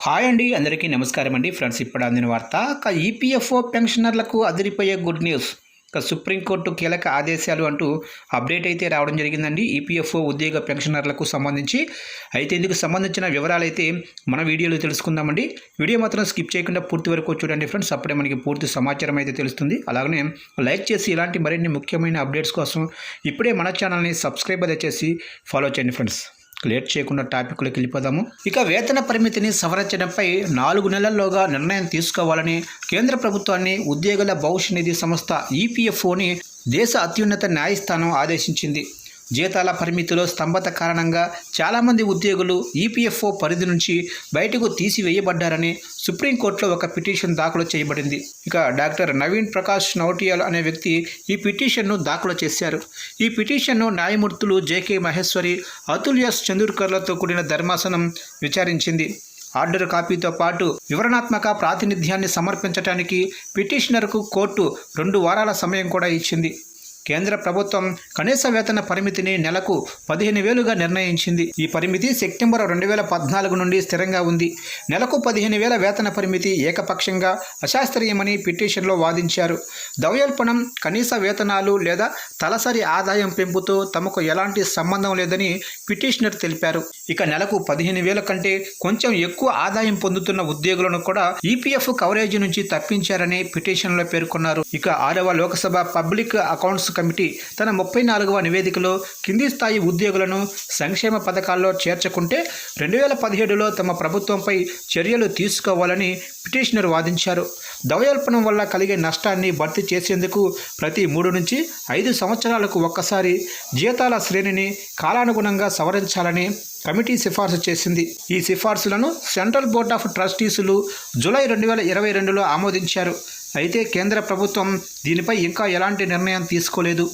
Hi అండి, అందరికీ నమస్కారం అండి. ఫ్రెండ్స్, ఇప్పుడు అందిన వార్త ఈపీఎఫ్ఓ పెన్షనర్లకు అదిరిపోయే గుడ్ న్యూస్. సుప్రీంకోర్టు కీలక ఆదేశాలు అంటూ అప్డేట్ అయితే రావడం జరిగిందండి ఈపీఎఫ్ఓ ఉద్యోగ పెన్షనర్లకు సంబంధించి. అయితే ఇందుకు సంబంధించిన వివరాలు అయితే మన వీడియోలో తెలుసుకుందామండి. వీడియో మాత్రం స్కిప్ చేయకుండా పూర్తి వరకు చూడండి ఫ్రెండ్స్, అప్పుడే మనకి పూర్తి సమాచారం అయితే తెలుస్తుంది. అలాగనే లైక్ చేసి ఇలాంటి మరిన్ని ముఖ్యమైన అప్డేట్స్ కోసం ఇప్పుడే మన ఛానల్ని సబ్స్క్రైబ్ అయితే చేసి ఫాలో చేయండి ఫ్రెండ్స్. లేట్ చేయకుండా టాపిక్లోకి వెళ్ళిపోదాము. ఇక వేతన పరిమితిని సవరించడంపై 4 నెలల్లోగా నిర్ణయం తీసుకోవాలని కేంద్ర ప్రభుత్వాన్ని ఉద్యోగుల భవిష్య నిధి సంస్థ ఈపీఎఫ్ఓని దేశ అత్యున్నత న్యాయస్థానం ఆదేశించింది. జీతాల పరిమితిలో స్తంభత కారణంగా చాలామంది ఉద్యోగులు ఈపీఎఫ్ఓ పరిధి నుంచి బయటకు తీసివేయబడ్డారని సుప్రీంకోర్టులో ఒక పిటిషన్ దాఖలు చేయబడింది. ఇక డాక్టర్ నవీన్ ప్రకాష్ నౌటియాల్ అనే వ్యక్తి ఈ పిటిషన్ను దాఖలు చేశారు. ఈ పిటిషన్ను న్యాయమూర్తులు జేకే మహేశ్వరి, అతుల్ ఎస్ చందూర్కర్లతో కూడిన ధర్మాసనం విచారించింది. ఆర్డర్ కాపీతో పాటు వివరణాత్మక ప్రాతినిధ్యాన్ని సమర్పించడానికి పిటిషనర్కు కోర్టు 2 వారాల సమయం కూడా ఇచ్చింది. కేంద్ర ప్రభుత్వం కనీస వేతన పరిమితిని నెలకు 15,000గా నిర్ణయించింది. ఈ పరిమితి సెప్టెంబర్ 2014 నుండి స్థిరంగా ఉంది. నెలకు 15,000 వేతన పరిమితి ఏకపక్షంగా అశాస్త్రీయమని పిటిషన్లో వాదించారు. ద్రవ్యోల్బణం, కనీస వేతనాలు లేదా తలసరి ఆదాయం పెంపుతో తమకు ఎలాంటి సంబంధం లేదని పిటిషనర్ తెలిపారు. ఇక నెలకు 15,000 కంటే కొంచెం ఎక్కువ ఆదాయం పొందుతున్న ఉద్యోగులను కూడా ఈపీఎఫ్ కవరేజీ నుంచి తప్పించారని పిటిషన్లో పేర్కొన్నారు. ఇక 6వ లోక్సభ పబ్లిక్ అకౌంట్స్ కమిటీ తన 34వ నివేదికలో కింది స్థాయి ఉద్యోగులను సంక్షేమ పథకాల్లో చేర్చకుంటే 2017లో తమ ప్రభుత్వంపై చర్యలు తీసుకోవాలని పిటిషనర్ వాదించారు. ద్రవ్యోల్బణం వల్ల కలిగే నష్టాన్ని భర్తీ చేసేందుకు ప్రతి 3 నుంచి 5 సంవత్సరాలకు ఒక్కసారి జీతాల శ్రేణిని కాలానుగుణంగా సవరించాలని కమిటీ సిఫార్సు చేసింది. ఈ సిఫార్సులను సెంట్రల్ బోర్డ్ ఆఫ్ ట్రస్టీసులు జూలై 2022లో ఆమోదించారు. అయితే కేంద్ర ప్రభుత్వం దీనిపై ఇంకా ఎలాంటి నిర్ణయం తీసుకోలేదు.